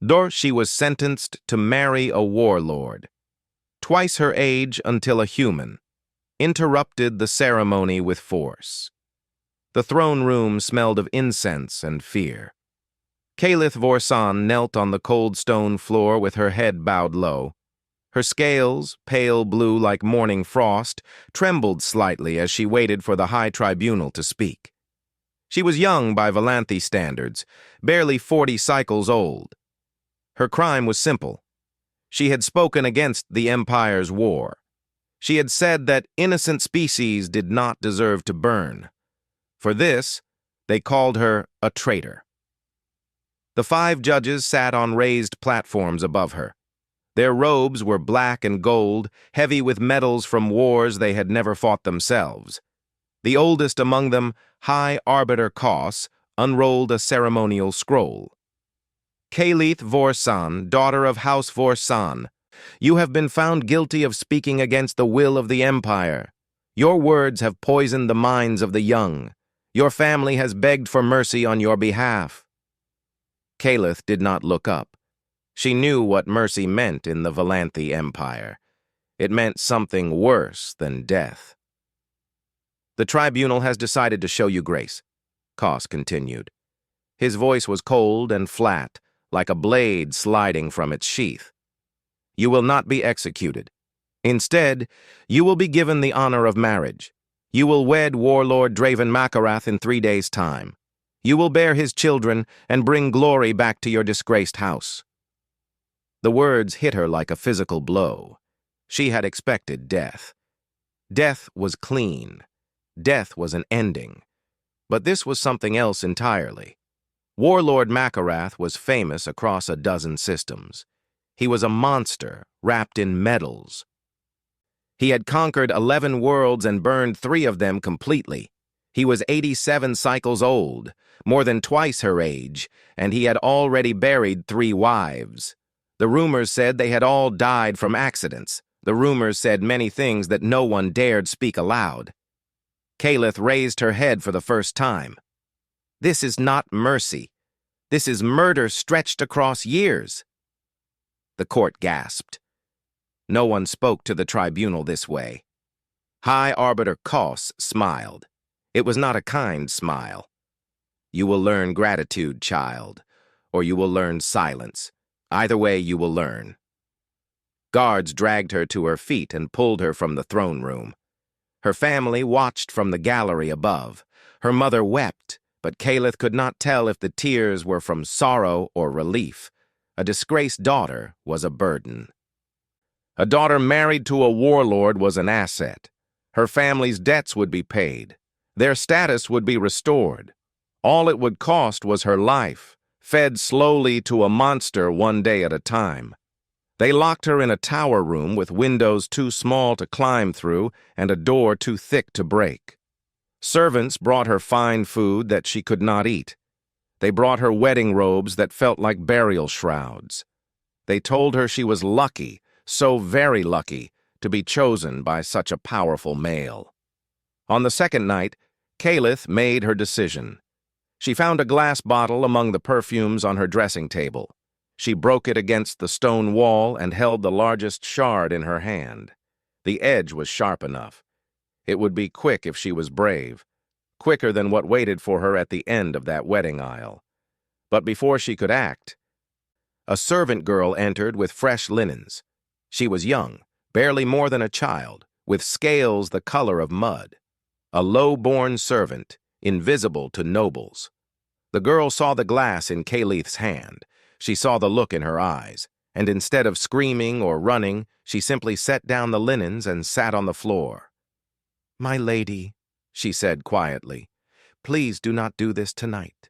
Though she was sentenced to marry a warlord, twice her age until a human, interrupted the ceremony with force. The throne room smelled of incense and fear. Calith Vorsan knelt on the cold stone floor with her head bowed low. Her scales, pale blue like morning frost, trembled slightly as she waited for the high tribunal to speak. She was young by Valanthi standards, barely 40 cycles old. Her crime was simple. She had spoken against the Empire's war. She had said that innocent species did not deserve to burn. For this, they called her a traitor. The 5 judges sat on raised platforms above her. Their robes were black and gold, heavy with medals from wars they had never fought themselves. The oldest among them, High Arbiter Kos, unrolled a ceremonial scroll. Calith Vorsan, daughter of House Vorsan, you have been found guilty of speaking against the will of the Empire. Your words have poisoned the minds of the young. Your family has begged for mercy on your behalf. Calith did not look up. She knew what mercy meant in the Valanthi Empire. It meant something worse than death. The tribunal has decided to show you grace, Kos continued. His voice was cold and flat, like a blade sliding from its sheath. You will not be executed. Instead, you will be given the honor of marriage. You will wed Warlord Draven Makarath in 3 days' time. You will bear his children and bring glory back to your disgraced house. The words hit her like a physical blow. She had expected death. Death was clean. Death was an ending. But this was something else entirely. Warlord Makarath was famous across a dozen systems. He was a monster wrapped in metals. He had conquered 11 worlds and burned 3 of them completely. He was 87 cycles old, more than twice her age, and he had already buried 3 wives. The rumors said they had all died from accidents. The rumors said many things that no one dared speak aloud. Calith raised her head for the first time. This is not mercy. This is murder stretched across years. The court gasped. No one spoke to the tribunal this way. High Arbiter Kos smiled. It was not a kind smile. You will learn gratitude, child, or you will learn silence. Either way, you will learn. Guards dragged her to her feet and pulled her from the throne room. Her family watched from the gallery above. Her mother wept, but Calith could not tell if the tears were from sorrow or relief. A disgraced daughter was a burden. A daughter married to a warlord was an asset. Her family's debts would be paid. Their status would be restored. All it would cost was her life, fed slowly to a monster 1 day at a time. They locked her in a tower room with windows too small to climb through and a door too thick to break. Servants brought her fine food that she could not eat. They brought her wedding robes that felt like burial shrouds. They told her she was lucky, so very lucky, to be chosen by such a powerful male. On the second night, Calith made her decision. She found a glass bottle among the perfumes on her dressing table. She broke it against the stone wall and held the largest shard in her hand. The edge was sharp enough. It would be quick if she was brave, quicker than what waited for her at the end of that wedding aisle. But before she could act, a servant girl entered with fresh linens. She was young, barely more than a child, with scales the color of mud. A low-born servant, invisible to nobles. The girl saw the glass in Calith's hand. She saw the look in her eyes, and instead of screaming or running, she simply set down the linens and sat on the floor. "My lady," she said quietly, "please do not do this tonight.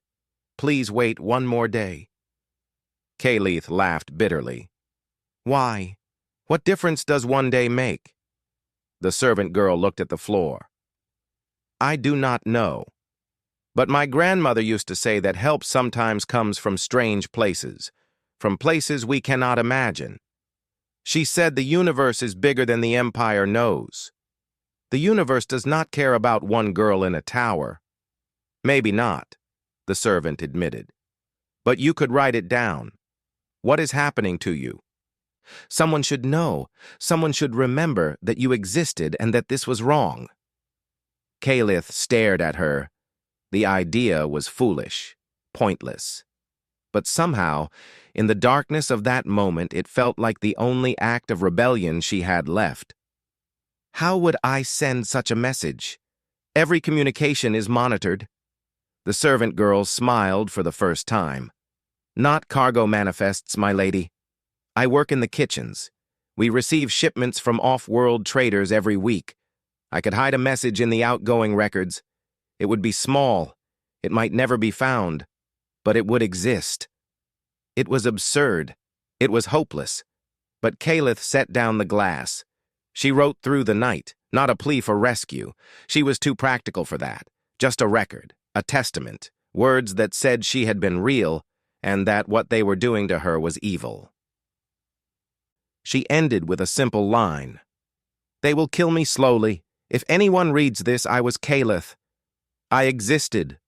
Please wait 1 more day." Calith laughed bitterly. "Why? What difference does 1 day make?" The servant girl looked at the floor. "I do not know. But my grandmother used to say that help sometimes comes from strange places, from places we cannot imagine. She said the universe is bigger than the Empire knows. The universe does not care about 1 girl in a tower." "Maybe not," the servant admitted. "But you could write it down. What is happening to you? Someone should know. Someone should remember that you existed and that this was wrong. Kalith stared at her. The idea was foolish, pointless. But somehow, in the darkness of that moment, it felt like the only act of rebellion she had left. How would I send such a message? Every communication is monitored. The servant girl smiled for the first time. Not cargo manifests, my lady. I work in the kitchens. We receive shipments from off-world traders every week. I could hide a message in the outgoing records. It would be small. It might never be found. But it would exist. It was absurd. It was hopeless. But Kalith set down the glass. She wrote through the night, not a plea for rescue. She was too practical for that. Just a record, a testament, words that said she had been real and that what they were doing to her was evil. She ended with a simple line. They will kill me slowly. If anyone reads this, I was Kalith. I existed.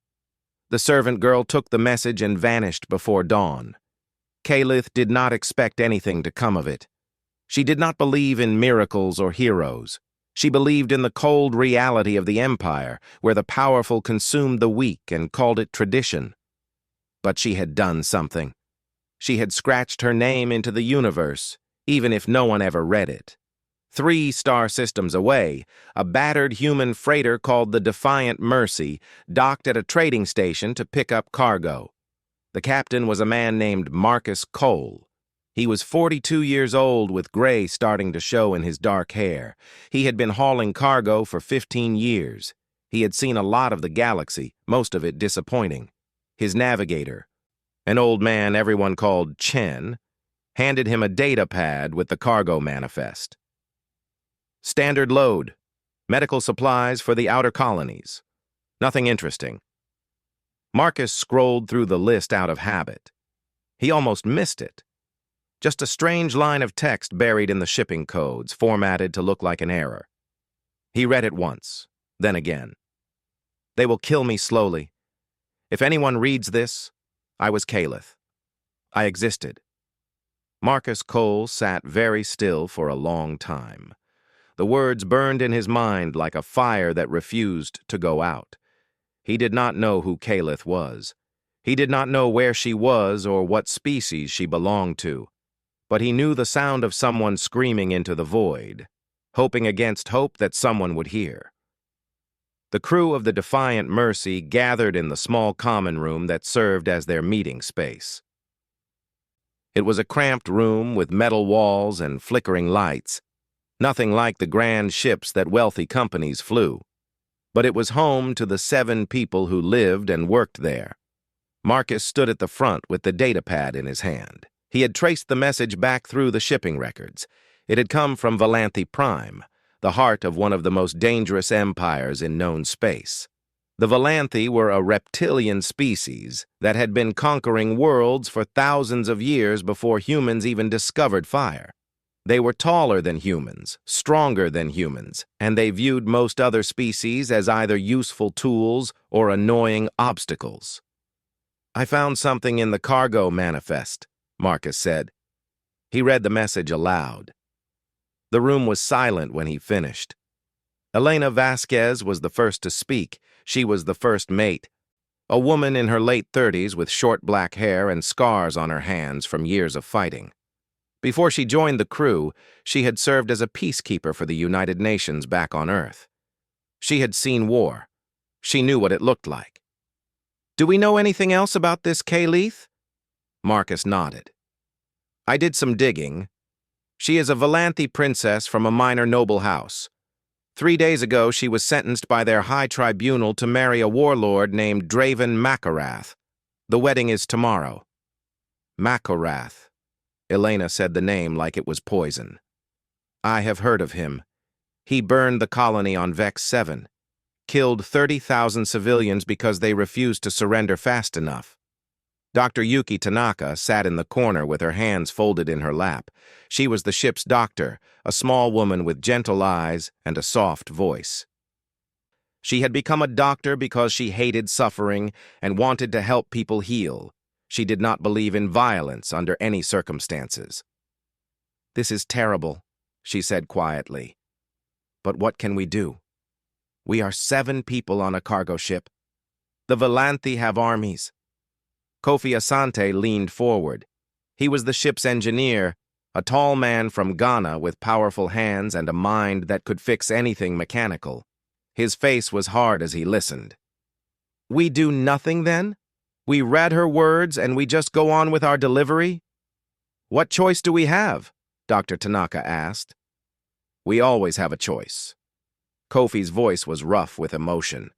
The servant girl took the message and vanished before dawn. Kalith did not expect anything to come of it. She did not believe in miracles or heroes. She believed in the cold reality of the empire, where the powerful consumed the weak and called it tradition. But she had done something. She had scratched her name into the universe, even if no one ever read it. 3 star systems away, a battered human freighter called the Defiant Mercy docked at a trading station to pick up cargo. The captain was a man named Marcus Cole. He was 42 years old with gray starting to show in his dark hair. He had been hauling cargo for 15 years. He had seen a lot of the galaxy, most of it disappointing. His navigator, an old man everyone called Chen, handed him a data pad with the cargo manifest. Standard load. Medical supplies for the outer colonies. Nothing interesting. Marcus scrolled through the list out of habit. He almost missed it. Just a strange line of text buried in the shipping codes, formatted to look like an error. He read it once, then again. They will kill me slowly. If anyone reads this, I was Kalith. I existed. Marcus Cole sat very still for a long time. The words burned in his mind like a fire that refused to go out. He did not know who Kalith was. He did not know where she was or what species she belonged to. But he knew the sound of someone screaming into the void, hoping against hope that someone would hear. The crew of the Defiant Mercy gathered in the small common room that served as their meeting space. It was a cramped room with metal walls and flickering lights, nothing like the grand ships that wealthy companies flew. But it was home to the 7 people who lived and worked there. Marcus stood at the front with the datapad in his hand. He had traced the message back through the shipping records. It had come from Volanthi Prime, the heart of one of the most dangerous empires in known space. The Volanthi were a reptilian species that had been conquering worlds for thousands of years before humans even discovered fire. They were taller than humans, stronger than humans, and they viewed most other species as either useful tools or annoying obstacles. I found something in the cargo manifest, Marcus said. He read the message aloud. The room was silent when he finished. Elena Vasquez was the first to speak. She was the first mate, a woman in her late 30s with short black hair and scars on her hands from years of fighting. Before she joined the crew, she had served as a peacekeeper for the United Nations back on Earth. She had seen war. She knew what it looked like. Do we know anything else about this Kalith? Marcus nodded. I did some digging. She is a Volanthi princess from a minor noble house. 3 days ago, she was sentenced by their high tribunal to marry a warlord named Draven Makarath. The wedding is tomorrow. Makarath. Elena said the name like it was poison. I have heard of him. He burned the colony on Vex 7, killed 30,000 civilians because they refused to surrender fast enough. Dr. Yuki Tanaka sat in the corner with her hands folded in her lap. She was the ship's doctor, a small woman with gentle eyes and a soft voice. She had become a doctor because she hated suffering and wanted to help people heal. She did not believe in violence under any circumstances. "This is terrible," she said quietly. "But what can we do? We are 7 people on a cargo ship. The Valanthi have armies." Kofi Asante leaned forward. He was the ship's engineer, a tall man from Ghana with powerful hands and a mind that could fix anything mechanical. His face was hard as he listened. "We do nothing then? We read her words and we just go on with our delivery?" "What choice do we have?" Dr. Tanaka asked. "We always have a choice." Kofi's voice was rough with emotion.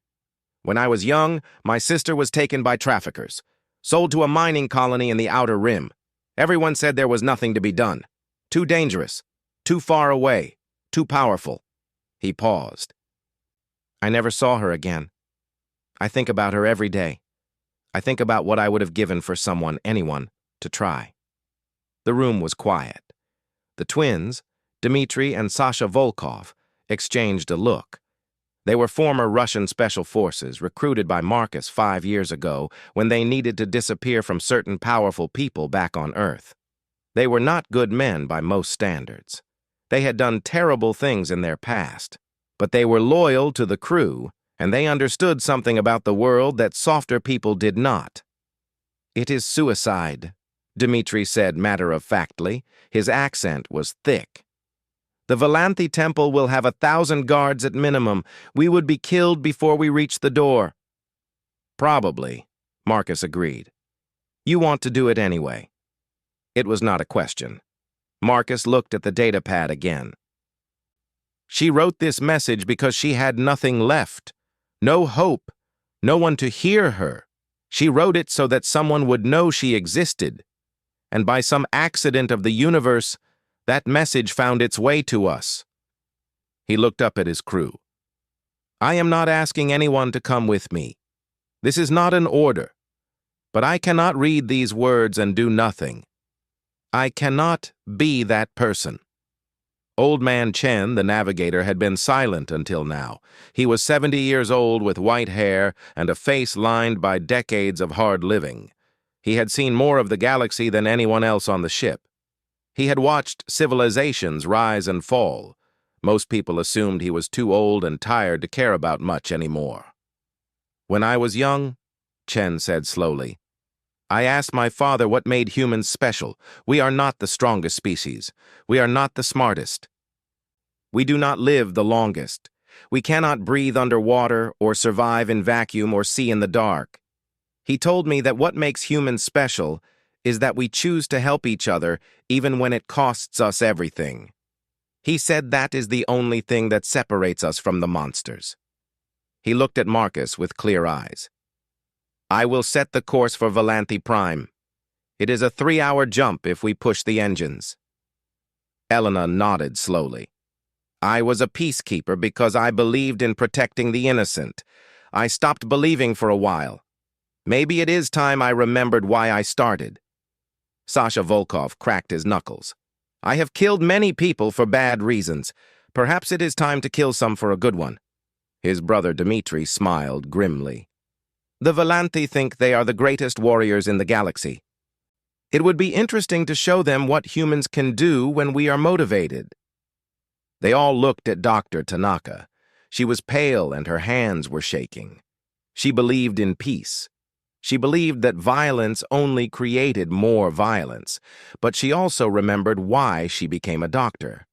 "When I was young, my sister was taken by traffickers, sold to a mining colony in the Outer Rim. Everyone said there was nothing to be done. Too dangerous, too far away, too powerful." He paused. "I never saw her again. I think about her every day. I think about what I would have given for someone, anyone, to try." The room was quiet. The twins, Dmitri and Sasha Volkov, exchanged a look. They were former Russian special forces recruited by Marcus 5 years ago when they needed to disappear from certain powerful people back on Earth. They were not good men by most standards. They had done terrible things in their past, but they were loyal to the crew, and they understood something about the world that softer people did not. "It is suicide," Dmitri said matter-of-factly. His accent was thick. "The Valanthi temple will have 1,000 guards at minimum. We would be killed before we reach the door." "Probably," Marcus agreed. "You want to do it anyway." It was not a question. Marcus looked at the datapad again. "She wrote this message because she had nothing left. No hope. No one to hear her. She wrote it so that someone would know she existed. And by some accident of the universe, that message found its way to us." He looked up at his crew. "I am not asking anyone to come with me. This is not an order. But I cannot read these words and do nothing. I cannot be that person." Old Man Chen, the navigator, had been silent until now. He was 70 years old with white hair and a face lined by decades of hard living. He had seen more of the galaxy than anyone else on the ship. He had watched civilizations rise and fall. Most people assumed he was too old and tired to care about much anymore. "When I was young," Chen said slowly, "I asked my father what made humans special. We are not the strongest species. We are not the smartest. We do not live the longest. We cannot breathe underwater or survive in vacuum or see in the dark. He told me that what makes humans special is that we choose to help each other even when it costs us everything. He said that is the only thing that separates us from the monsters." He looked at Marcus with clear eyes. "I will set the course for Valanthi Prime. It is a 3-hour jump if we push the engines." Elena nodded slowly. "I was a peacekeeper because I believed in protecting the innocent. I stopped believing for a while. Maybe it is time I remembered why I started." Sasha Volkov cracked his knuckles. "I have killed many people for bad reasons. Perhaps it is time to kill some for a good one." His brother Dmitri smiled grimly. "The Valanthi think they are the greatest warriors in the galaxy. It would be interesting to show them what humans can do when we are motivated." They all looked at Dr. Tanaka. She was pale and her hands were shaking. She believed in peace. She believed that violence only created more violence, but she also remembered why she became a doctor.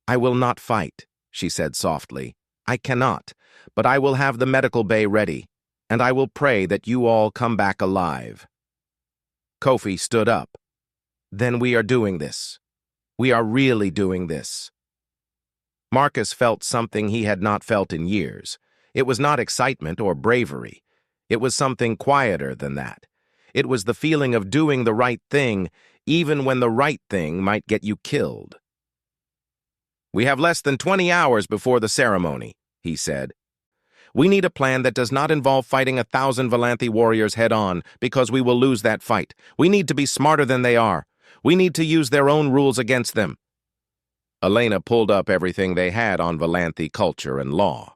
"I will not fight," she said softly. "I cannot, but I will have the medical bay ready, and I will pray that you all come back alive." Kofi stood up. "Then we are doing this. We are really doing this." Marcus felt something he had not felt in years. It was not excitement or bravery. It was something quieter than that. It was the feeling of doing the right thing, even when the right thing might get you killed. "We have less than 20 hours before the ceremony," he said. "We need a plan that does not involve fighting 1,000 Valanthi warriors head-on, because we will lose that fight. We need to be smarter than they are. We need to use their own rules against them." Elena pulled up everything they had on Valanthi culture and law.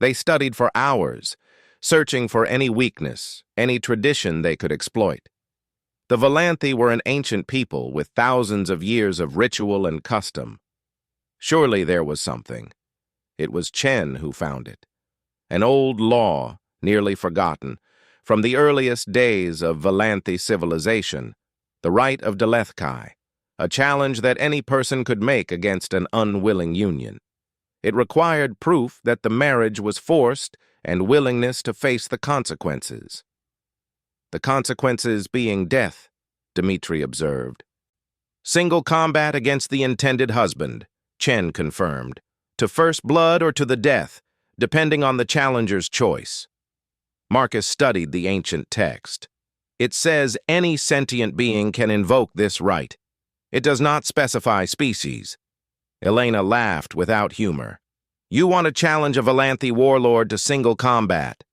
They studied for hours, searching for any weakness, any tradition they could exploit. The Valanthi were an ancient people with thousands of years of ritual and custom. Surely there was something. It was Chen who found it. An old law, nearly forgotten, from the earliest days of Valanthi civilization, the right of Delethkai, a challenge that any person could make against an unwilling union. It required proof that the marriage was forced and willingness to face the consequences. The consequences being death, Dmitri observed. Single combat against the intended husband, Chen confirmed, to first blood or to the death, depending on the challenger's choice. Marcus studied the ancient text. It says any sentient being can invoke this right. It does not specify species. Elena laughed without humor. You want to challenge a Valanthi warlord to single combat.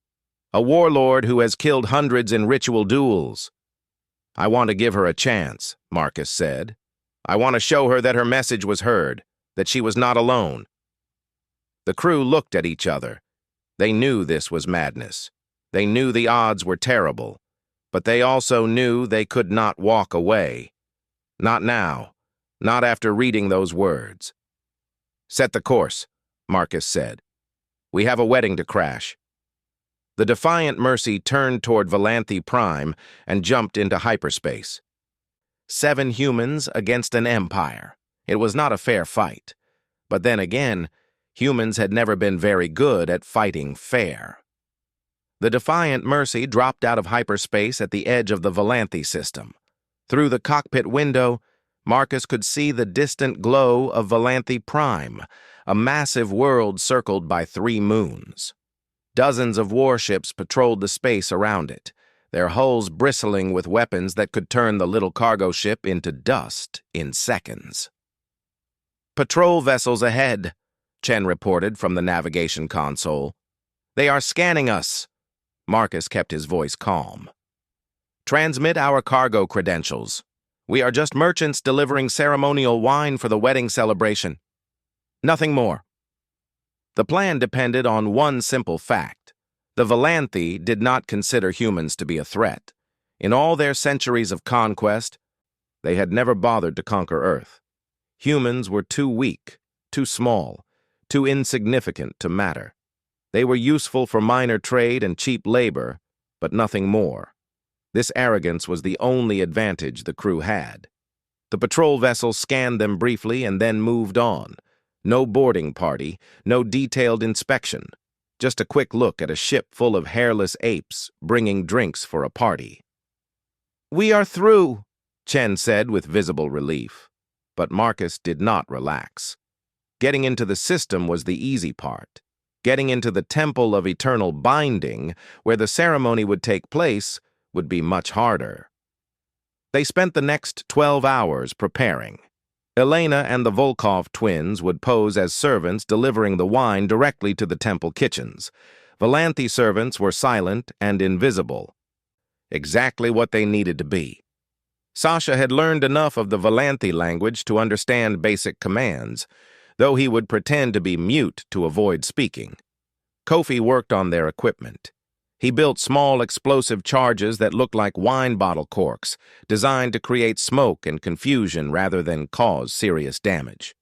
A warlord who has killed hundreds in ritual duels. I want to give her a chance, Marcus said. I want to show her that her message was heard, that she was not alone. The crew looked at each other. They knew this was madness. They knew the odds were terrible, but they also knew they could not walk away. Not now, not after reading those words. Set the course, Marcus said. We have a wedding to crash. The defiant Mercy turned toward Valanthi Prime and jumped into hyperspace. 7 humans against an empire. It was not a fair fight. But then again, humans had never been very good at fighting fair. The defiant Mercy dropped out of hyperspace at the edge of the Valanthi system. Through the cockpit window, Marcus could see the distant glow of Valanthi Prime, a massive world circled by 3 moons. Dozens of warships patrolled the space around it, their hulls bristling with weapons that could turn the little cargo ship into dust in seconds. Patrol vessels ahead, Chen reported from the navigation console. They are scanning us. Marcus kept his voice calm. Transmit our cargo credentials. We are just merchants delivering ceremonial wine for the wedding celebration. Nothing more. The plan depended on one simple fact. The Valanthi did not consider humans to be a threat. In all their centuries of conquest, they had never bothered to conquer Earth. Humans were too weak, too small, too insignificant to matter. They were useful for minor trade and cheap labor, but nothing more. This arrogance was the only advantage the crew had. The patrol vessel scanned them briefly and then moved on. No boarding party, no detailed inspection. Just a quick look at a ship full of hairless apes bringing drinks for a party. We are through, Chen said with visible relief. But Marcus did not relax. Getting into the system was the easy part. Getting into the Temple of Eternal Binding, where the ceremony would take place, would be much harder. They spent the next 12 hours preparing. Elena and the Volkov twins would pose as servants delivering the wine directly to the temple kitchens. Valanthi servants were silent and invisible. Exactly what they needed to be. Sasha had learned enough of the Valanthi language to understand basic commands, though he would pretend to be mute to avoid speaking. Kofi worked on their equipment. He built small explosive charges that looked like wine bottle corks, designed to create smoke and confusion rather than cause serious damage.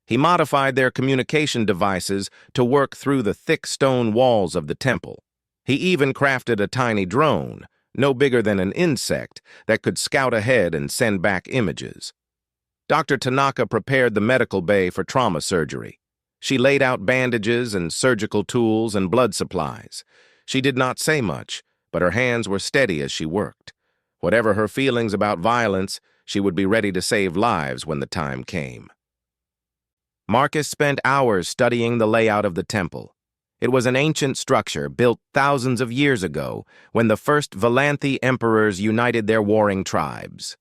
He modified their communication devices to work through the thick stone walls of the temple. He even crafted a tiny drone, no bigger than an insect, that could scout ahead and send back images. Dr. Tanaka prepared the medical bay for trauma surgery. She laid out bandages and surgical tools and blood supplies. She did not say much, but her hands were steady as she worked. Whatever her feelings about violence, she would be ready to save lives when the time came. Marcus spent hours studying the layout of the temple. It was an ancient structure built thousands of years ago when the first Valanthi emperors united their warring tribes.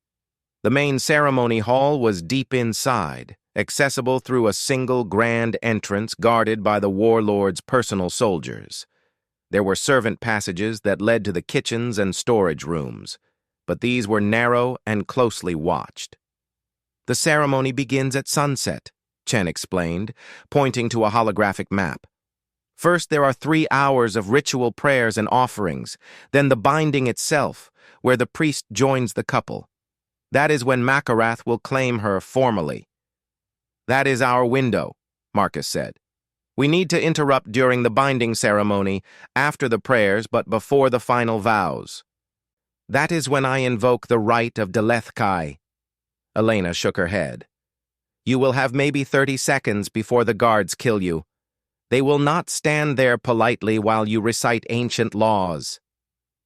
The main ceremony hall was deep inside, accessible through a single grand entrance guarded by the Warlord's personal soldiers. There were servant passages that led to the kitchens and storage rooms, but these were narrow and closely watched. The ceremony begins at sunset, Chen explained, pointing to a holographic map. First, there are 3 hours of ritual prayers and offerings, then the binding itself, where the priest joins the couple. That is when Makarath will claim her formally. That is our window, Marcus said. We need to interrupt during the binding ceremony, after the prayers but before the final vows. That is when I invoke the right of Delethkai. Elena shook her head. You will have maybe 30 seconds before the guards kill you. They will not stand there politely while you recite ancient laws.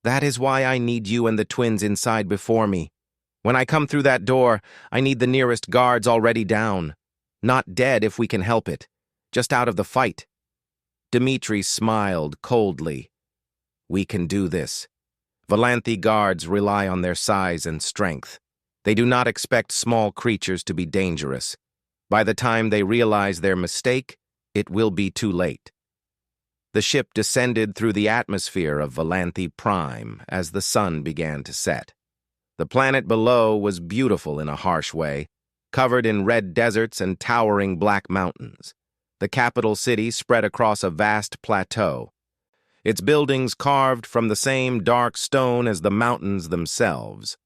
That is why I need you and the twins inside before me. When I come through that door, I need the nearest guards already down. Not dead if we can help it. Just out of the fight. Dmitri smiled coldly. We can do this. Valanthi guards rely on their size and strength. They do not expect small creatures to be dangerous. By the time they realize their mistake, it will be too late. The ship descended through the atmosphere of Valanthi Prime as the sun began to set. The planet below was beautiful in a harsh way, covered in red deserts and towering black mountains. The capital city spread across a vast plateau, its buildings carved from the same dark stone as the mountains themselves.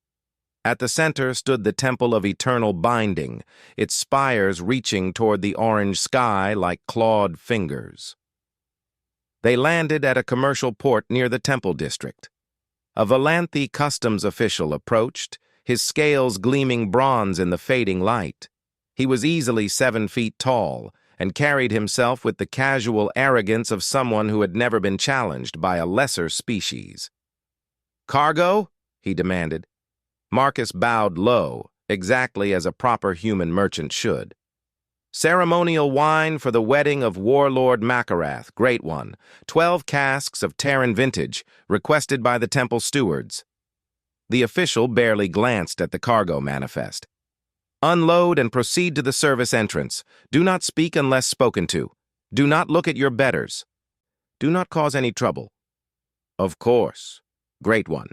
At the center stood the Temple of Eternal Binding, its spires reaching toward the orange sky like clawed fingers. They landed at a commercial port near the Temple District. A Valanthi customs official approached, his scales gleaming bronze in the fading light. He was easily 7 feet tall and carried himself with the casual arrogance of someone who had never been challenged by a lesser species. "Cargo?" he demanded. Marcus bowed low, exactly as a proper human merchant should. "Ceremonial wine for the wedding of Warlord Makarath, Great One. 12 casks of Terran vintage, requested by the temple stewards." The official barely glanced at the cargo manifest. "Unload and proceed to the service entrance. Do not speak unless spoken to. Do not look at your betters. Do not cause any trouble." "Of course, Great One."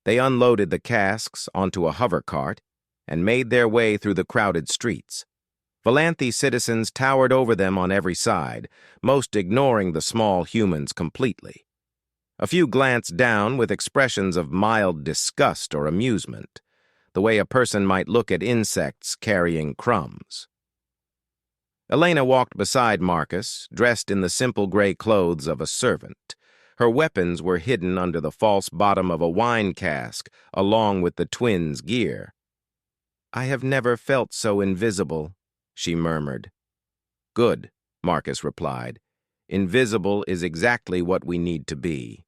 They unloaded the casks onto a hover cart and made their way through the crowded streets. Valanthi citizens towered over them on every side, most ignoring the small humans completely. A few glanced down with expressions of mild disgust or amusement, the way a person might look at insects carrying crumbs. Elena walked beside Marcus, dressed in the simple gray clothes of a servant. Her weapons were hidden under the false bottom of a wine cask, along with the twins' gear. "I have never felt so invisible," she murmured. "Good," Marcus replied. "Invisible is exactly what we need to be."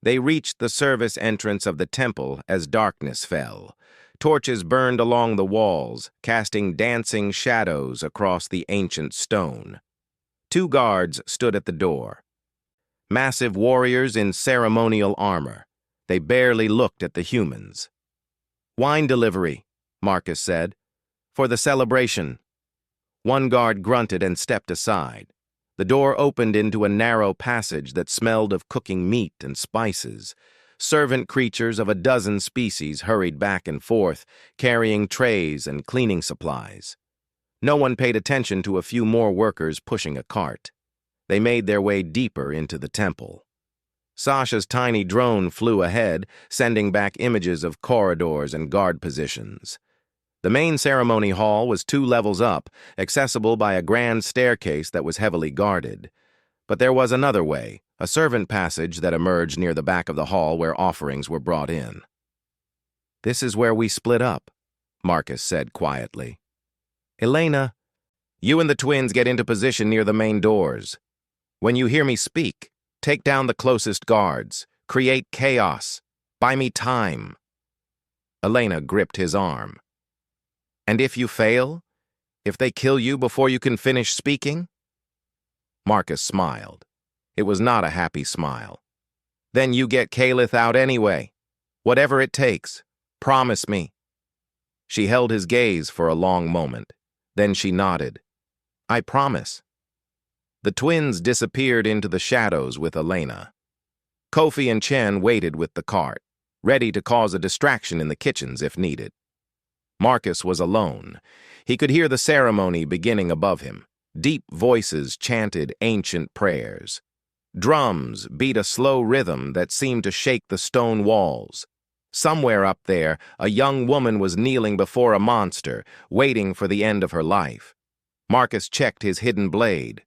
They reached the service entrance of the temple as darkness fell. Torches burned along the walls, casting dancing shadows across the ancient stone. 2 guards stood at the door. Massive warriors in ceremonial armor. They barely looked at the humans. "Wine delivery," Marcus said. "For the celebration." One guard grunted and stepped aside. The door opened into a narrow passage that smelled of cooking meat and spices. Servant creatures of a dozen species hurried back and forth, carrying trays and cleaning supplies. No one paid attention to a few more workers pushing a cart. They made their way deeper into the temple. Sasha's tiny drone flew ahead, sending back images of corridors and guard positions. The main ceremony hall was 2 levels up, accessible by a grand staircase that was heavily guarded. But there was another way, a servant passage that emerged near the back of the hall where offerings were brought in. "This is where we split up," Marcus said quietly. "Elena, you and the twins get into position near the main doors. When you hear me speak, take down the closest guards. Create chaos. Buy me time." Elena gripped his arm. "And if you fail? If they kill you before you can finish speaking?" Marcus smiled. It was not a happy smile. "Then you get Calith out anyway. Whatever it takes. Promise me." She held his gaze for a long moment. Then she nodded. "I promise." The twins disappeared into the shadows with Elena. Kofi and Chen waited with the cart, ready to cause a distraction in the kitchens if needed. Marcus was alone. He could hear the ceremony beginning above him. Deep voices chanted ancient prayers. Drums beat a slow rhythm that seemed to shake the stone walls. Somewhere up there, a young woman was kneeling before a monster, waiting for the end of her life. Marcus checked his hidden blade.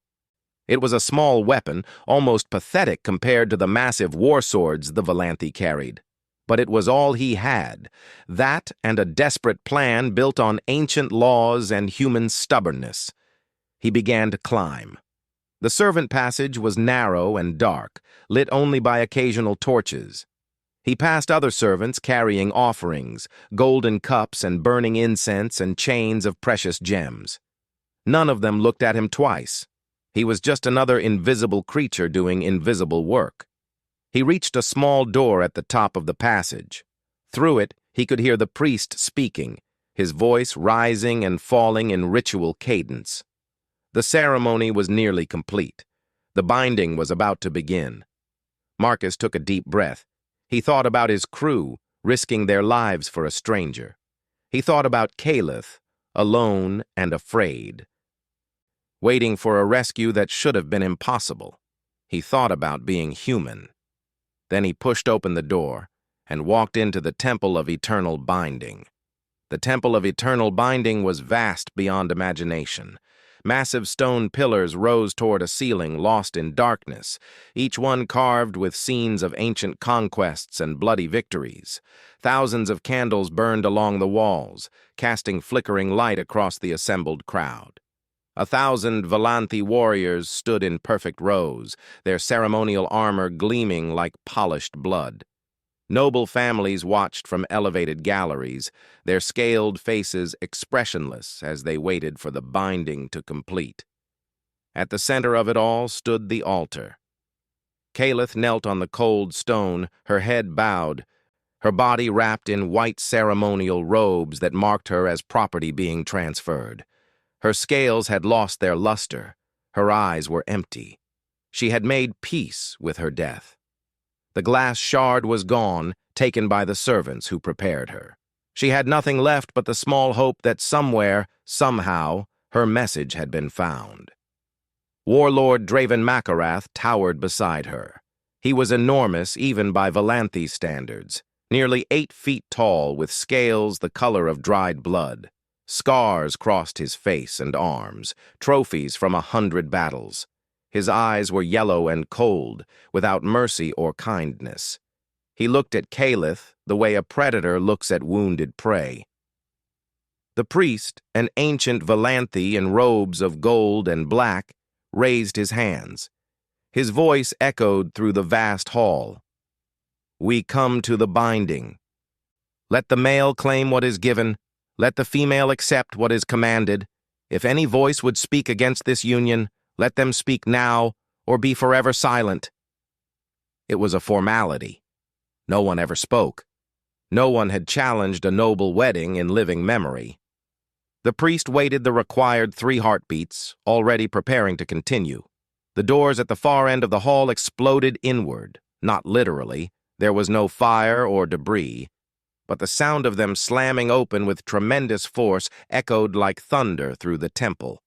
It was a small weapon, almost pathetic compared to the massive war swords the Volanthi carried. But it was all he had, that and a desperate plan built on ancient laws and human stubbornness. He began to climb. The servant passage was narrow and dark, lit only by occasional torches. He passed other servants carrying offerings, golden cups and burning incense and chains of precious gems. None of them looked at him twice. He was just another invisible creature doing invisible work. He reached a small door at the top of the passage. Through it, he could hear the priest speaking, his voice rising and falling in ritual cadence. The ceremony was nearly complete. The binding was about to begin. Marcus took a deep breath. He thought about his crew, risking their lives for a stranger. He thought about Caliph, alone and afraid, waiting for a rescue that should have been impossible. He thought about being human. Then he pushed open the door and walked into the Temple of Eternal Binding. The Temple of Eternal Binding was vast beyond imagination. Massive stone pillars rose toward a ceiling lost in darkness, each one carved with scenes of ancient conquests and bloody victories. Thousands of candles burned along the walls, casting flickering light across the assembled crowd. 1,000 Volanthi warriors stood in perfect rows, their ceremonial armor gleaming like polished blood. Noble families watched from elevated galleries, their scaled faces expressionless as they waited for the binding to complete. At the center of it all stood the altar. Caliph knelt on the cold stone, her head bowed, her body wrapped in white ceremonial robes that marked her as property being transferred. Her scales had lost their luster. Her eyes were empty. She had made peace with her death. The glass shard was gone, taken by the servants who prepared her. She had nothing left but the small hope that somewhere, somehow, her message had been found. Warlord Draven Makarath towered beside her. He was enormous even by Volanthi standards, nearly 8 feet tall with scales the color of dried blood. Scars crossed his face and arms, trophies from 100 battles. His eyes were yellow and cold, without mercy or kindness. He looked at Caliph the way a predator looks at wounded prey. The priest, an ancient Volanthi in robes of gold and black, raised his hands. His voice echoed through the vast hall. "We come to the binding. Let the male claim what is given. Let the female accept what is commanded. If any voice would speak against this union, let them speak now or be forever silent." It was a formality. No one ever spoke. No one had challenged a noble wedding in living memory. The priest waited the required 3 heartbeats, already preparing to continue. The doors at the far end of the hall exploded inward, not literally. There was no fire or debris, but the sound of them slamming open with tremendous force echoed like thunder through the temple.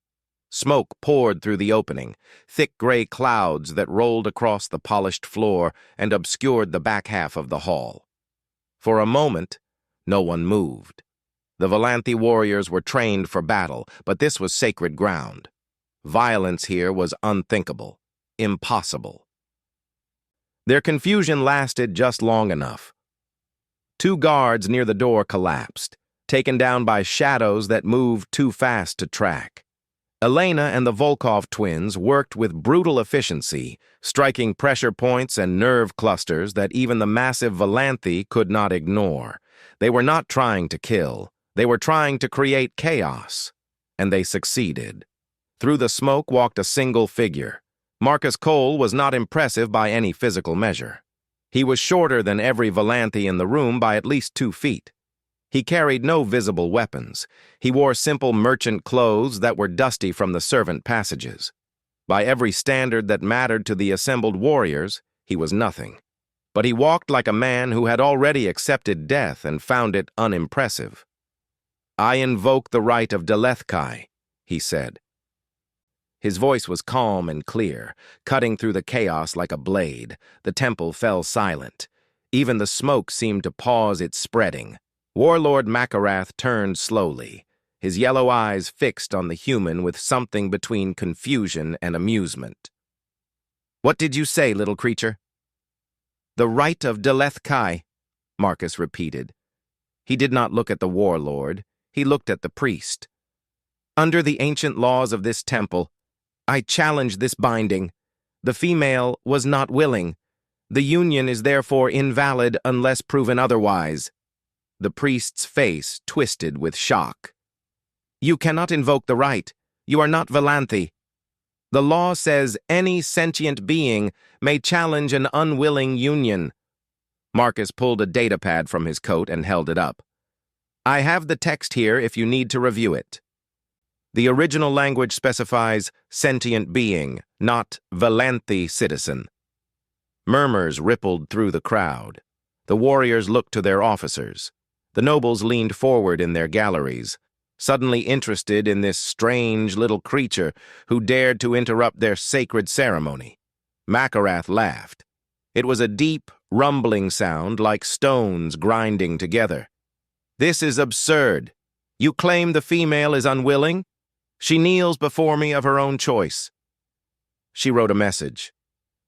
Smoke poured through the opening, thick gray clouds that rolled across the polished floor and obscured the back half of the hall. For a moment, no one moved. The Volanthi warriors were trained for battle, but this was sacred ground. Violence here was unthinkable, impossible. Their confusion lasted just long enough. 2 guards near the door collapsed, taken down by shadows that moved too fast to track. Elena and the Volkov twins worked with brutal efficiency, striking pressure points and nerve clusters that even the massive Volanthi could not ignore. They were not trying to kill. They were trying to create chaos. And they succeeded. Through the smoke walked a single figure. Marcus Cole was not impressive by any physical measure. He was shorter than every Volanthi in the room by at least 2 feet. He carried no visible weapons. He wore simple merchant clothes that were dusty from the servant passages. By every standard that mattered to the assembled warriors, he was nothing. But he walked like a man who had already accepted death and found it unimpressive. "I invoke the right of Delethkai," he said. His voice was calm and clear, cutting through the chaos like a blade. The temple fell silent. Even the smoke seemed to pause its spreading. Warlord Makarath turned slowly, his yellow eyes fixed on the human with something between confusion and amusement. "What did you say, little creature?" "The right of Deleth-Kai," Marcus repeated. He did not look at the warlord, he looked at the priest. "Under the ancient laws of this temple, I challenge this binding. The female was not willing. The union is therefore invalid unless proven otherwise." The priest's face twisted with shock. "You cannot invoke the right. You are not Valanthi. The law says any sentient being may challenge an unwilling union." Marcus pulled a datapad from his coat and held it up. "I have the text here if you need to review it. The original language specifies sentient being, not Valanthi citizen." Murmurs rippled through the crowd. The warriors looked to their officers. The nobles leaned forward in their galleries, suddenly interested in this strange little creature who dared to interrupt their sacred ceremony. Makarath laughed. It was a deep, rumbling sound like stones grinding together. "This is absurd. You claim the female is unwilling? She kneels before me of her own choice." She wrote a message.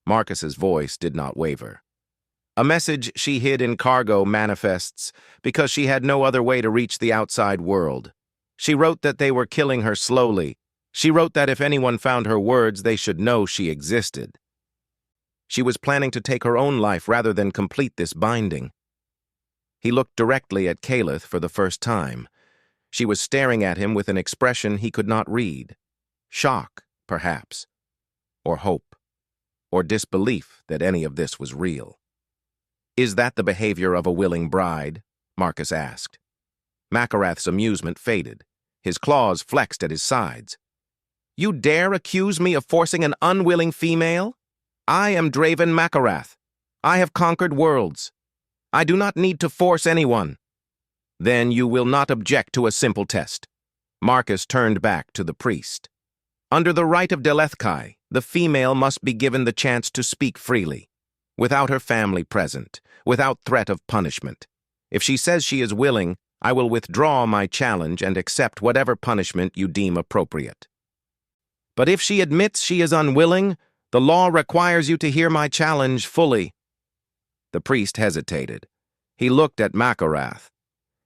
Marcus's voice did not waver. A message she hid in cargo manifests because she had no other way to reach the outside world. She wrote that they were killing her slowly. She wrote that if anyone found her words, they should know she existed. She was planning to take her own life rather than complete this binding. He looked directly at Calith for the first time. She was staring at him with an expression he could not read. Shock, perhaps. Or hope. Or disbelief that any of this was real. "Is that the behavior of a willing bride?" Marcus asked. Makarath's amusement faded. His claws flexed at his sides. "You dare accuse me of forcing an unwilling female? I am Draven Makarath. I have conquered worlds. I do not need to force anyone." "Then you will not object to a simple test." Marcus turned back to the priest. "Under the right of Deleth-Kai, the female must be given the chance to speak freely, without her family present, without threat of punishment. If she says she is willing, I will withdraw my challenge and accept whatever punishment you deem appropriate. But if she admits she is unwilling, the law requires you to hear my challenge fully." The priest hesitated. He looked at Makarath.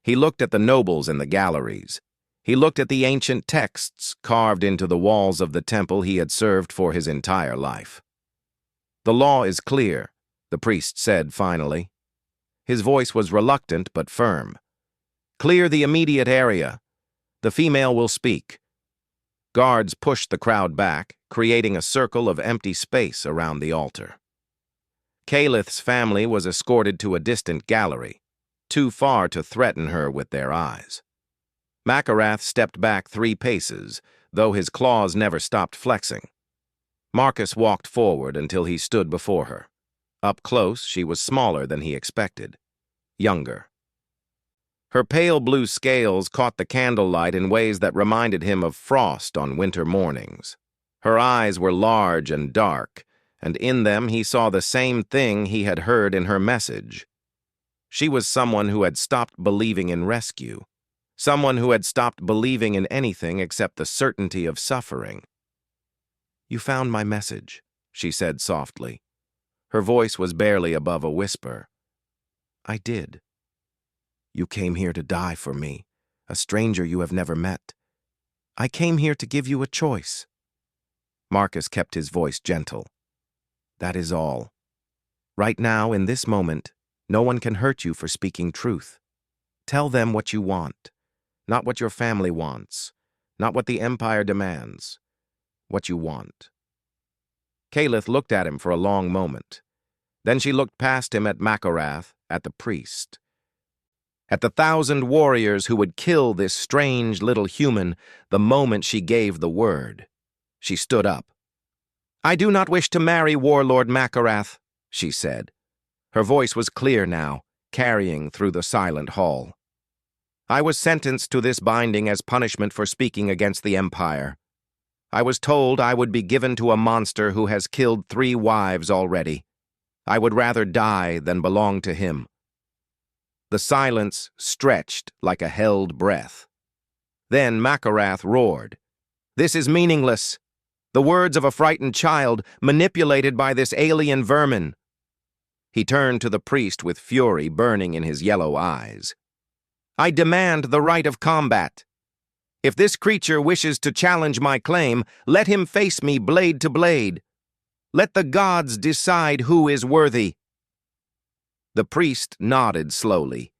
He looked at the nobles in the galleries. He looked at the ancient texts carved into the walls of the temple he had served for his entire life. "The law is clear," the priest said finally. His voice was reluctant but firm. "Clear the immediate area. The female will speak." Guards pushed the crowd back, creating a circle of empty space around the altar. Calith's family was escorted to a distant gallery, too far to threaten her with their eyes. Makarath stepped back 3 paces, though his claws never stopped flexing. Marcus walked forward until he stood before her. Up close, she was smaller than he expected. Younger. Her pale blue scales caught the candlelight in ways that reminded him of frost on winter mornings. Her eyes were large and dark, and in them he saw the same thing he had heard in her message. She was someone who had stopped believing in rescue, someone who had stopped believing in anything except the certainty of suffering. "You found my message," she said softly. Her voice was barely above a whisper. "I did. You came here to die for me, a stranger you have never met. I came here to give you a choice." Marcus kept his voice gentle. "That is all. Right now, in this moment, no one can hurt you for speaking truth. Tell them what you want, not what your family wants, not what the Empire demands, what you want." Calith looked at him for a long moment. Then she looked past him at Makarath, at the priest. At the 1,000 warriors who would kill this strange little human the moment she gave the word. She stood up. "I do not wish to marry Warlord Makarath," she said. Her voice was clear now, carrying through the silent hall. "I was sentenced to this binding as punishment for speaking against the Empire. I was told I would be given to a monster who has killed 3 wives already. I would rather die than belong to him. The silence stretched like a held breath. Then Makarath roared. This is meaningless. The words of a frightened child manipulated by this alien vermin. He turned to the priest with fury burning in his yellow eyes. I demand the right of combat. If this creature wishes to challenge my claim, let him face me blade to blade. Let the gods decide who is worthy. The priest nodded slowly.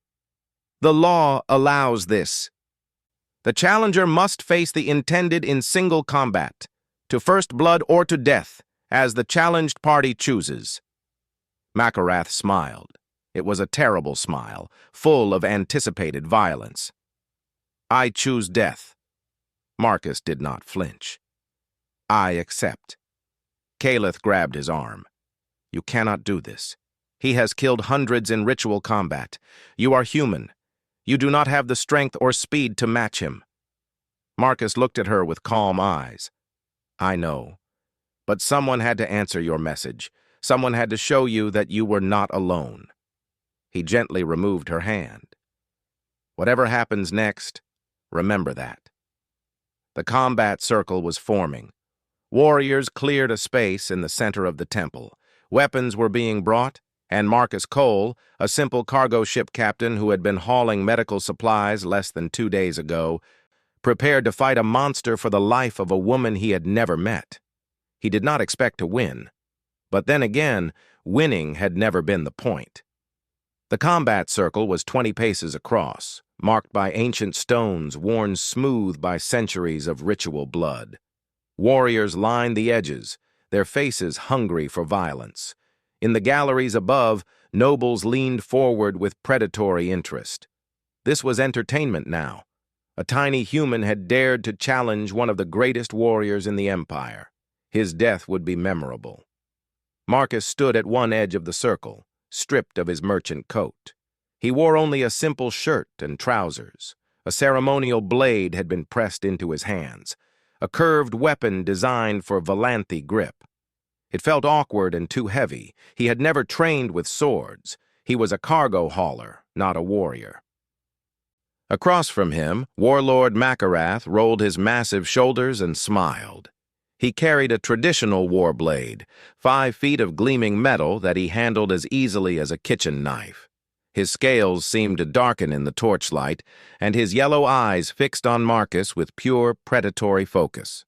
The law allows this. The challenger must face the intended in single combat, to first blood or to death, as the challenged party chooses. Makarath smiled. It was a terrible smile, full of anticipated violence. I choose death. Marcus did not flinch. I accept. Caleth grabbed his arm. You cannot do this. He has killed hundreds in ritual combat. You are human. You do not have the strength or speed to match him. Marcus looked at her with calm eyes. I know. But someone had to answer your message. Someone had to show you that you were not alone. He gently removed her hand. Whatever happens next, remember that. The combat circle was forming. Warriors cleared a space in the center of the temple. Weapons were being brought, and Marcus Cole, a simple cargo ship captain who had been hauling medical supplies less than 2 days ago, prepared to fight a monster for the life of a woman he had never met. He did not expect to win. But then again, winning had never been the point. The combat circle was 20 paces across, marked by ancient stones worn smooth by centuries of ritual blood. Warriors lined the edges, their faces hungry for violence. In the galleries above, nobles leaned forward with predatory interest. This was entertainment now. A tiny human had dared to challenge one of the greatest warriors in the Empire. His death would be memorable. Marcus stood at one edge of the circle, stripped of his merchant coat. He wore only a simple shirt and trousers. A ceremonial blade had been pressed into his hands, a curved weapon designed for Valanthe grip. It felt awkward and too heavy. He had never trained with swords. He was a cargo hauler, not a warrior. Across from him, Warlord Makarath rolled his massive shoulders and smiled. He carried a traditional war blade, 5 feet of gleaming metal that he handled as easily as a kitchen knife. His scales seemed to darken in the torchlight, and his yellow eyes fixed on Marcus with pure predatory focus.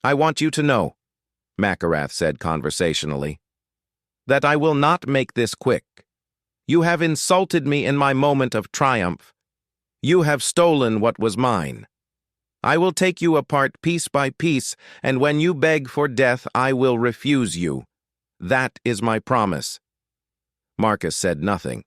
I want you to know, Makarath said conversationally, that I will not make this quick. You have insulted me in my moment of triumph. You have stolen what was mine. I will take you apart piece by piece, and when you beg for death, I will refuse you. That is my promise. Marcus said nothing.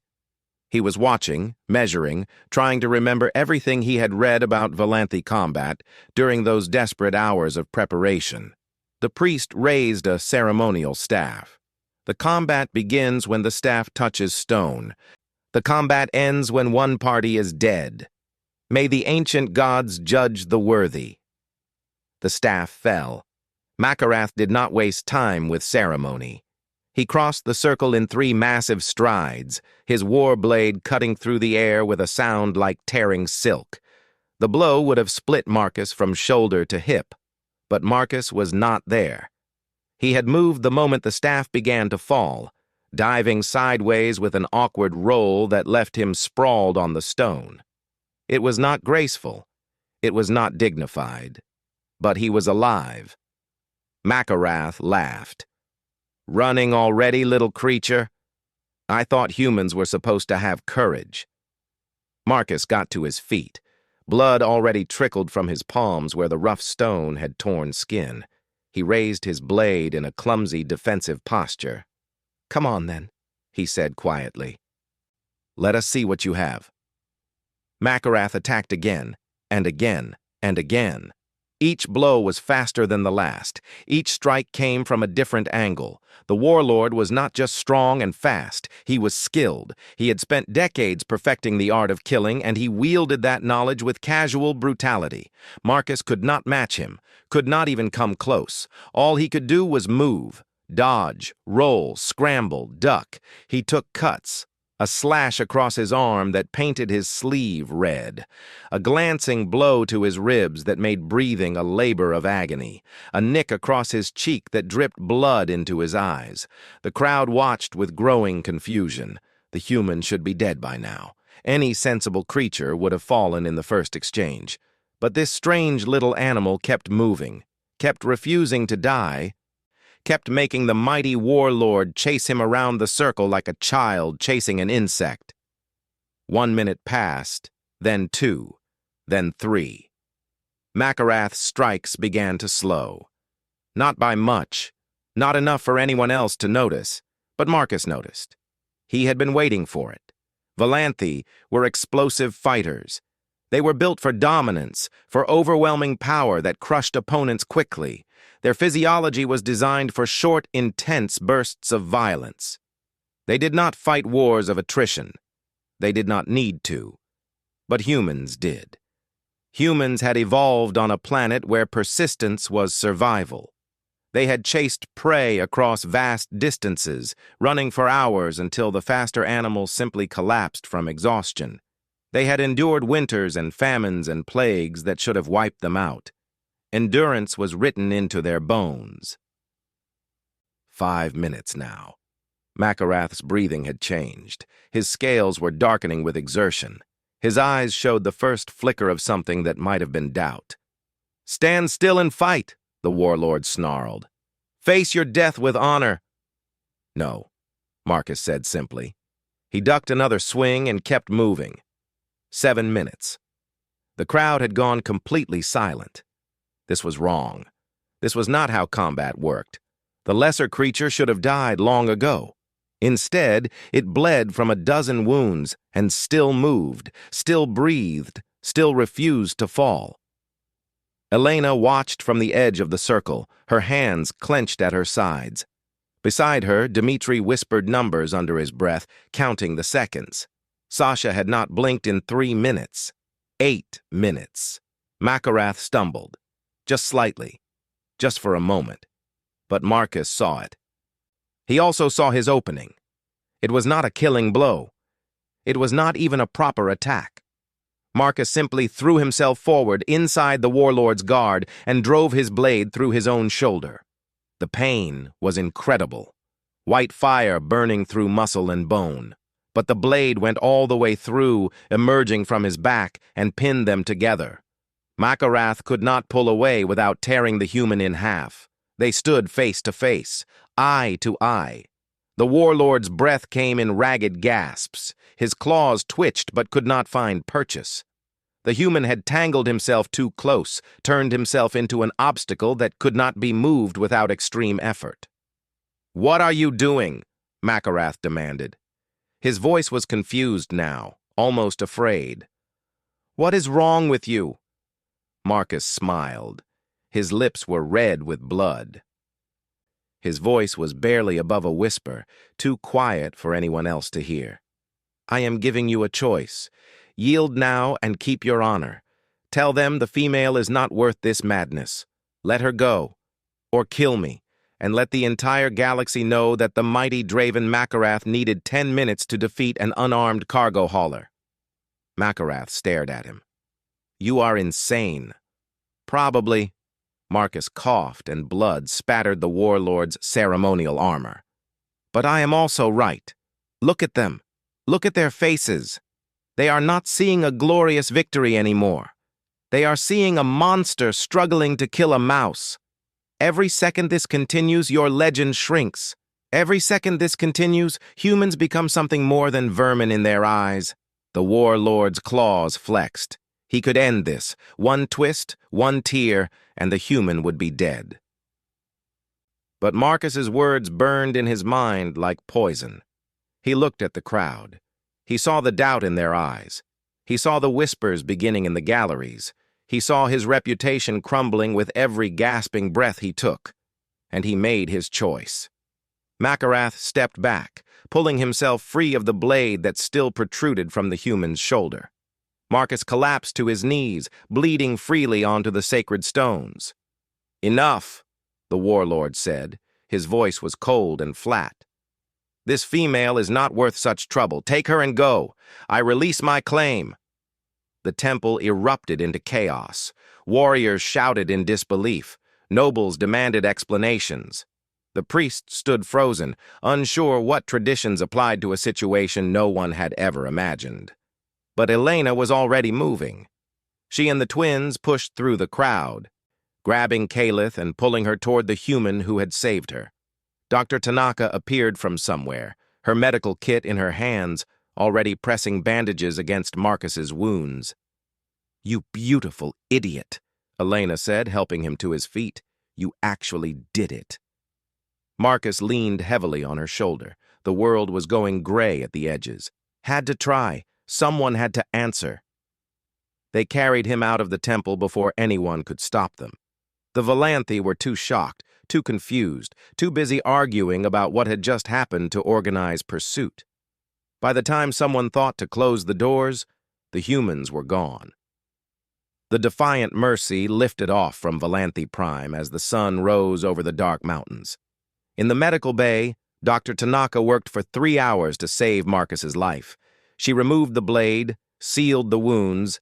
He was watching, measuring, trying to remember everything he had read about Valanthe combat during those desperate hours of preparation. The priest raised a ceremonial staff. The combat begins when the staff touches stone. The combat ends when one party is dead. May the ancient gods judge the worthy. The staff fell. Makarath did not waste time with ceremony. He crossed the circle in 3 massive strides, his war blade cutting through the air with a sound like tearing silk. The blow would have split Marcus from shoulder to hip, but Marcus was not there. He had moved the moment the staff began to fall, diving sideways with an awkward roll that left him sprawled on the stone. It was not graceful. It was not dignified. But he was alive. Makarath laughed. Running already, little creature? I thought humans were supposed to have courage. Marcus got to his feet. Blood already trickled from his palms where the rough stone had torn skin. He raised his blade in a clumsy defensive posture. Come on, then, he said quietly. Let us see what you have. Makarath attacked again, and again, and again. Each blow was faster than the last. Each strike came from a different angle. The Warlord was not just strong and fast, he was skilled. He had spent decades perfecting the art of killing, and he wielded that knowledge with casual brutality. Marcus could not match him, could not even come close. All he could do was move, Dodge, roll, scramble, duck. He took cuts. A slash across his arm that painted his sleeve red. A glancing blow to his ribs that made breathing a labor of agony. A nick across his cheek that dripped blood into his eyes. The crowd watched with growing confusion. The human should be dead by now. Any sensible creature would have fallen in the first exchange. But this strange little animal kept moving, kept refusing to die, kept making the mighty Warlord chase him around the circle like a child chasing an insect. 1 minute passed, then 2, then 3. Makarath's strikes began to slow. Not by much, not enough for anyone else to notice, but Marcus noticed. He had been waiting for it. Valanthi were explosive fighters. They were built for dominance, for overwhelming power that crushed opponents quickly. Their physiology was designed for short, intense bursts of violence. They did not fight wars of attrition. They did not need to. But humans did. Humans had evolved on a planet where persistence was survival. They had chased prey across vast distances, running for hours until the faster animals simply collapsed from exhaustion. They had endured winters and famines and plagues that should have wiped them out. Endurance was written into their bones. 5 minutes now. Makarath's breathing had changed. His scales were darkening with exertion. His eyes showed the first flicker of something that might have been doubt. "Stand still and fight," the Warlord snarled. "Face your death with honor." "No," Marcus said simply. He ducked another swing and kept moving. 7 minutes. The crowd had gone completely silent. This was wrong. This was not how combat worked. The lesser creature should have died long ago. Instead, it bled from a dozen wounds and still moved, still breathed, still refused to fall. Elena watched from the edge of the circle, her hands clenched at her sides. Beside her, Dmitri whispered numbers under his breath, counting the seconds. Sasha had not blinked in 3 minutes. 8 minutes. Makarath stumbled. Just slightly. Just for a moment. But Marcus saw it. He also saw his opening. It was not a killing blow. It was not even a proper attack. Marcus simply threw himself forward inside the Warlord's guard and drove his blade through his own shoulder. The pain was incredible. White fire burning through muscle and bone. But the blade went all the way through, emerging from his back, and pinned them together. Makarath could not pull away without tearing the human in half. They stood face to face, eye to eye. The Warlord's breath came in ragged gasps. His claws twitched but could not find purchase. The human had tangled himself too close, turned himself into an obstacle that could not be moved without extreme effort. "What are you doing?" Makarath demanded. His voice was confused now, almost afraid. "What is wrong with you?" Marcus smiled. His lips were red with blood. His voice was barely above a whisper, too quiet for anyone else to hear. "I am giving you a choice. Yield now and keep your honor. Tell them the female is not worth this madness. Let her go. Or kill me, and let the entire galaxy know that the mighty Draven Makarath needed 10 minutes to defeat an unarmed cargo hauler." Makarath stared at him. "You are insane." "Probably." Marcus coughed and blood spattered the Warlord's ceremonial armor. "But I am also right. Look at them. Look at their faces. They are not seeing a glorious victory anymore. They are seeing a monster struggling to kill a mouse. Every second this continues, your legend shrinks. Every second this continues, humans become something more than vermin in their eyes." The Warlord's claws flexed. He could end this. One twist, one tear, and the human would be dead. But Marcus's words burned in his mind like poison. He looked at the crowd. He saw the doubt in their eyes. He saw the whispers beginning in the galleries. He saw his reputation crumbling with every gasping breath he took. And he made his choice. Makarath stepped back, pulling himself free of the blade that still protruded from the human's shoulder. Marcus collapsed to his knees, bleeding freely onto the sacred stones. "Enough," the Warlord said, His voice was cold and flat. "This female is not worth such trouble. Take her and go. I release my claim." The temple erupted into chaos. Warriors shouted in disbelief. Nobles demanded explanations. The priest stood frozen, unsure what traditions applied to a situation no one had ever imagined. But Elena was already moving. She and the twins pushed through the crowd, grabbing Kalith and pulling her toward the human who had saved her. Dr. Tanaka appeared from somewhere, her medical kit in her hands, already pressing bandages against Marcus's wounds. "You beautiful idiot," Elena said, helping him to his feet. "You actually did it." Marcus leaned heavily on her shoulder. The world was going gray at the edges. Had to try. Someone had to answer. They carried him out of the temple before anyone could stop them. The Valanthi were too shocked, too confused, too busy arguing about what had just happened to organize pursuit. By the time someone thought to close the doors, the humans were gone. The defiant Mercy lifted off from Valanthi Prime as the sun rose over the dark mountains. In the medical bay, Dr. Tanaka worked for 3 hours to save Marcus's life. She removed the blade, sealed the wounds,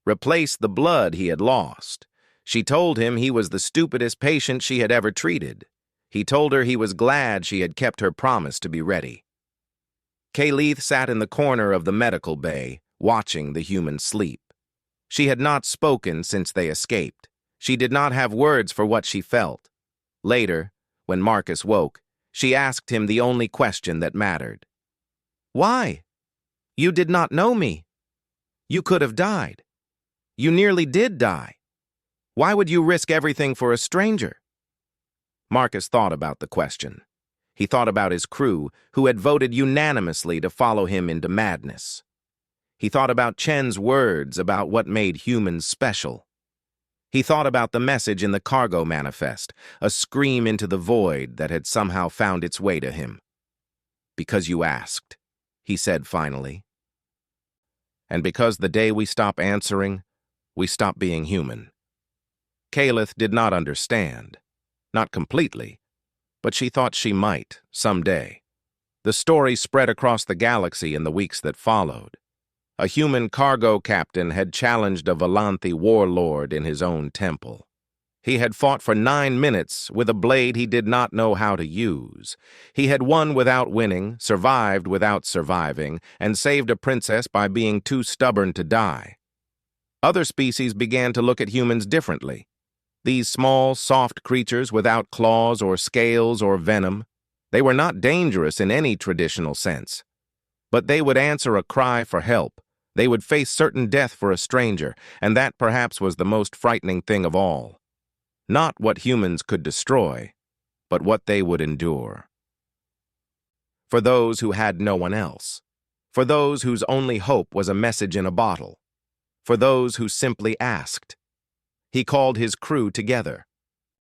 replaced the blood he had lost. She told him he was the stupidest patient she had ever treated. He told her he was glad she had kept her promise to be ready. Kalith sat in the corner of the medical bay, watching the humans sleep. She had not spoken since they escaped. She did not have words for what she felt. Later, when Marcus woke, she asked him the only question that mattered. "Why? You did not know me. You could have died. You nearly did die. Why would you risk everything for a stranger?" Marcus thought about the question. He thought about his crew, who had voted unanimously to follow him into madness. He thought about Chen's words about what made humans special. He thought about the message in the cargo manifest, a scream into the void that had somehow found its way to him. "Because you asked," he said finally. "And because the day we stop answering, we stop being human." Kalith did not understand. Not completely, but she thought she might, someday. The story spread across the galaxy in the weeks that followed. A human cargo captain had challenged a Valanthi warlord in his own temple. He had fought for 9 minutes with a blade he did not know how to use. He had won without winning, survived without surviving, and saved a princess by being too stubborn to die. Other species began to look at humans differently. These small, soft creatures without claws or scales or venom, they were not dangerous in any traditional sense. But they would answer a cry for help. They would face certain death for a stranger, and that perhaps was the most frightening thing of all. Not what humans could destroy, but what they would endure. For those who had no one else. For those whose only hope was a message in a bottle. For those who simply asked. He called his crew together.